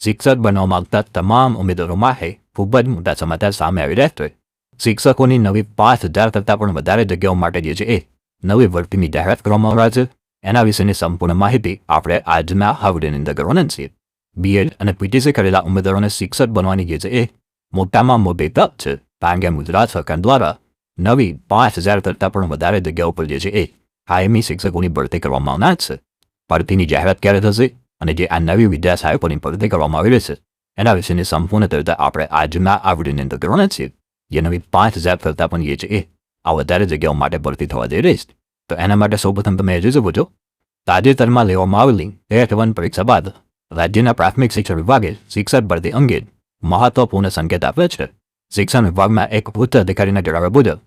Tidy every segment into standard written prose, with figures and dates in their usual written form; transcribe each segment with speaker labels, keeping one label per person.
Speaker 1: શિક્ષક બનવા માંગતા તમામ ઉમેદવારો માટે ખૂબ જ મોટા સમાચાર સામે આવી રહ્યા છે. શિક્ષકોની નવી 5,000 કરતાં પણ વધારે જગ્યાઓ માટે જે છે એ નવી ભરતીની જાહેરાત કરવામાં આવી છે. એના વિશેની સંપૂર્ણ માહિતી આપણે આજના આ વિડીયોની અંદર કરવાના છીએ. બીએડ અને પીટીસી કરેલા ઉમેદવારોને શિક્ષક બનવાની જે છે એ મોટામાં મોટી તક છે, કારણ કે ગુજરાત સરકાર દ્વારા નવી 5,000 કરતાં પણ વધારે જગ્યાઓ પર જે છે એ કાયમી શિક્ષકોની ભરતી કરવામાં આવનાર છે. ભરતીની જાહેરાત ક્યારે થશે અને જે આ નવી વિદ્યાશાળાઓની ભરતી કરવામાં આવી રહી છે એના વિશેની સંપૂર્ણ ચર્ચા આપણે આજના આ વિડીયોની અંદર કરવાના છીએ. જે નવી 5,000 કરતાં પણ જે છે એ આ વધારે જગ્યાઓ માટે ભરતી થવા જઈ રહી છે. તો એના માટે સૌપ્રથમ તમે જોઈ શકો છો, તાજેતરમાં લેવામાં આવેલી ટેટ 1 પરીક્ષા બાદ રાજ્યના પ્રાથમિક શિક્ષણ વિભાગે શિક્ષક ભરતી અંગે મહત્વપૂર્ણ સંકેત આપ્યો છે. શિક્ષણ વિભાગના એક ઉચ્ચ અધિકારીના જણાવ્યા મુજબ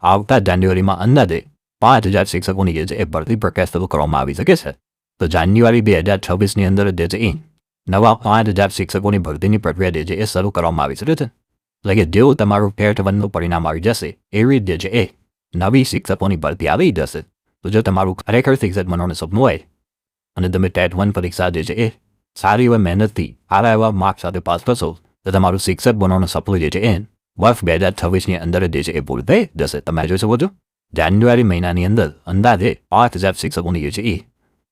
Speaker 1: આવતા જાન્યુઆરીમાં અંદાજે 5,000 શિક્ષકોની જે છે એ ભરતી પ્રક્રિયા શરૂ કરવામાં આવી શકે છે. તો જાન્યુઆરી 2026ની અંદર જે છે એ નવા 5,000 શિક્ષકોની ભરતીની પ્રક્રિયા જે છે એ શરૂ કરવામાં આવી શકે છે. એટલે કે જેવું તમારું ટેટ 1નું પરિણામ આવી જશે એવી જે છે એ નવી શિક્ષકોની ભરતી આવી જશે. તો જો તમારું ખરેખર શિક્ષક બનવાનું સપનું હોય અને તમે ટેટ 1 પરીક્ષા જે છે એ સારી એવા મહેનતથી સારા એવા માર્ક્સ સાથે પાસ કરશો તો તમારું શિક્ષક બનવાનું સપનું જે છે એ વર્ષ 2026ની અંદર જે છે એ પૂરું થઈ જશે. તમે જોઈ શકો છો, જાન્યુઆરી મહિનાની અંદર અંદાજે 5,000 શિક્ષકોની જે છે એ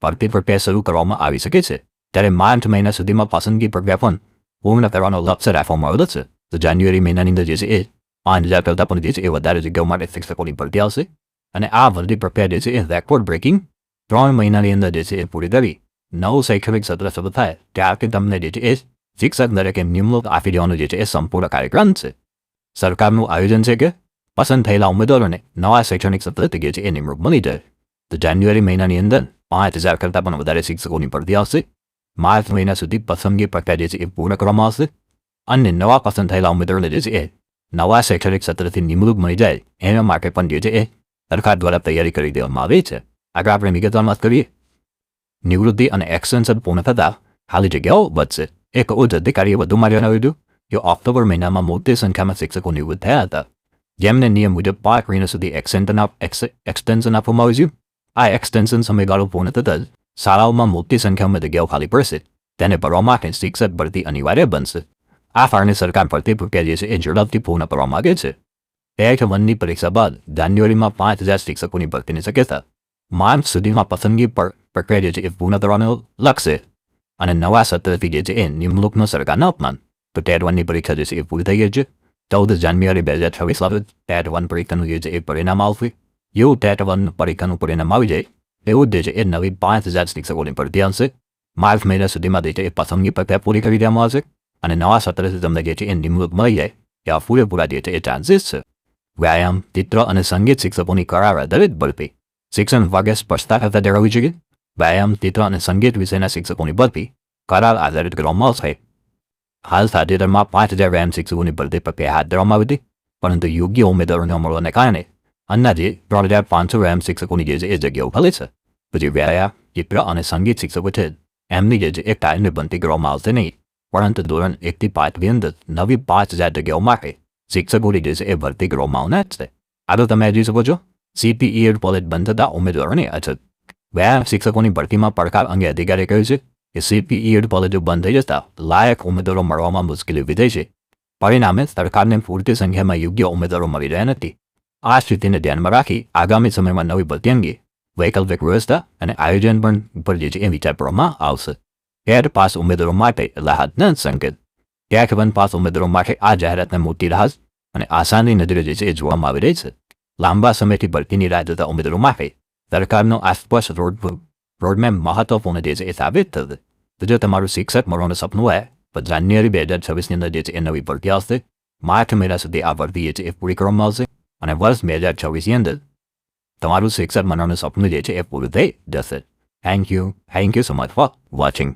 Speaker 1: ભરતી પ્રક્રિયા શરૂ કરવામાં આવી શકે છે. ત્યારે માર્ચ મહિના સુધીમાં પસંદગી પ્રક્રિયા પણ પૂર્ણ કરવાનો લક્ષ્ય રાખવામાં આવેલો છે. તો જાન્યુઆરી મહિનાની અંદર જે છે એ 5,000 કરતાં પણ જે છે એ વધારે જગ્યાઓ માટે શિક્ષકોની ભરતી આવશે. અને આ ભરતી પ્રક્રિયા જે છે એ રેકોર્ડ બ્રેકિંગ 3 મહિનાની અંદર જે છે એ પૂરી કરી નવું શૈક્ષણિક સત્ર શરૂ થાય ત્યારથી તમને જે છે એ શિક્ષક તરીકે નિમણૂક આપી દેવાનો જે છે એ સંપૂર્ણ કાર્યક્રમ છે. સરકારનું આયોજન છે કે પસંદ થયેલા ઉમેદવારોને નવા શૈક્ષણિક સત્રથી જે છે એ નિમણૂક મળી જાય. તો જાન્યુઆરી મહિનાની અંદર 5,000 કરતાં પણ વધારે શિક્ષકોની ભરતી આવશે. માર્ચ મહિના સુધી પસંદગી પ્રક્રિયા જે છે એ પૂર્ણ કરવામાં આવશે અને નવા પસંદ થયેલા ઉમેદવારોને જે છે એ નવા શૈક્ષણિક સત્રથી નિમણૂક મળી જાય એના માટે પણ જે છે એ સરકાર દ્વારા તૈયારી કરી દેવામાં આવી છે. આગળ આપણે વિગતવાર વાત કરીએ. નિવૃત્તિ અને એક્સટેન્શન પૂર્ણ થતાં ખાલી જગ્યાઓ વધશે. એક ઉચ્ચ અધિકારીએ વધુમાં જણાવ્યું હતું કે ઓક્ટોબર મહિનામાં મોટી સંખ્યામાં શિક્ષકો નિવૃત્ત થયા હતા, જેમને નિયમ મુજબ 5 મહિના સુધી એક્સટેન્શન આપવામાં આવ્યું છે. આ એક્સટેન્શન સમયગાળો પૂર્ણ થતાં જ શાળાઓમાં મોટી સંખ્યામાં જગ્યાઓ ખાલી પડશે. તેને ભરવા માટે શિક્ષક ભરતી અનિવાર્ય બનશે. આ કારણે સરકાર ભરતી પ્રક્રિયા જે છે એ ઝડપથી પૂર્ણ કરવા માંગે છે. ટેટ 1ની પરીક્ષા બાદ જાન્યુઆરીમાં 5,000 શિક્ષકોની ભરતીની શક્યતા, માર્ચ સુધીમાં પસંદગી પ્રક્રિયા જે છે એ પૂર્ણ કરવાનો લક્ષ્ય અને નવા સત્રથી જે છે એ નિમણૂકનો સરકારનો અપમાન. તો ટેટ 1ની પરીક્ષા જે છે એ પૂરી થઈ ગઈ છે. 14 જાન્યુઆરી 2026 ટેટ 1 પરીક્ષાનું જે છે એ પરિણામ આવશે. એવું ટેટ 1 પરીક્ષાનું પરિણામ આવી જાય એવું જે છે એ નવી 5,000 શિક્ષકોની ભરતી આવશે. માર્ચ મહિના સુધીમાં જે છે એ પસંદગી પ્રક્રિયા પૂરી કરી દેવામાં આવશે અને નવા સત્રથી તમને જે છે એ નિમણૂક મળી જાય એવા પૂરેપૂરા જે છે એ ચાન્સીસ છે. વ્યાયામ, ચિત્ર અને સંગીત શિક્ષકોની કરાર આધારિત ભરતી. શિક્ષણ વિભાગે સ્પષ્ટતા કરતા જણાવ્યું છે કે વ્યાયામ, ચિત્ર અને સંગીત વિષયના શિક્ષકોની ભરતી કરાર આધારિત કરવામાં આવશે. હાલ તાજેતરમાં 5,000 વ્યાયામ શિક્ષકોની ભરતી પ્રક્રિયા હાથ ધરવામાં આવી હતી, પરંતુ યોગ્ય ઉમેદવારોને મળવાને કારણે અંદાજે 3,500 વ્યાયામ શિક્ષકોની જે છે એ જગ્યાઓ ખાલી છે. પછી વ્યાયામ, ચિત્ર અને સંગીત શિક્ષકો છે એમની જે છે એ કાયમી ભરતી કરવામાં આવશે નહીં, પરંતુ ધોરણ 1 થી 5ની અંદર નવી 5,000 જગ્યાઓ માટે શિક્ષકોની જે છે એ ભરતી કરવામાં આવનાર છે. આ તો તમે જોઈ શકો છો, CPED કોલેજ બંધ થતાં ઉમેદવારોની અછત. વ્યાયામ શિક્ષકોની ભરતીમાં પડકાર અંગે અધિકારીએ કહ્યું છે કે CPED કોલેજો બંધ થઈ જતા લાયક ઉમેદવારો મળવામાં મુશ્કેલી ઊભી થઈ છે. પરિણામે સરકારને પૂરતી સંખ્યામાં યોગ્ય ઉમેદવારો મળી રહ્યા નથી. આ સ્થિતિને ધ્યાનમાં રાખી આગામી સમયમાં નવી ભરતી અંગે વૈકલ્પિક વ્યવસ્થા અને આયોજન પણ ઉપર જે છે એ વિચાર કરવામાં આવશે. ટેટ પાસ ઉમેદવારો માટે રાહતના સંકેત. ટેટ 1 પાસ ઉમેદવારો માટે આ જાહેરાતને મોટી રાહત અને આશાની નજરે જે છે એ જોવામાં આવી રહી છે. લાંબા સમયથી ભરતીની રાહ જોતા ઉમેદવારો માટે સરકારનો આ સ્પષ્ટ રોડમેપ મહત્વપૂર્ણ જે છે એ સાબિત થશે. તો જો તમારું શિક્ષક મળવાનું સપનું હોય તો જાન્યુઆરી 2026ની અંદર જે છે એ નવી ભરતી આવશે. માર્ચ મહિના સુધી આ ભરતી જે છે એ પૂરી કરવામાં આવશે અને વર્ષ 2026ની અંદર તમારું શિક્ષક બનવાનું સપનું જે છે એ પૂરું થઈ જશે. Thank you so much for watching.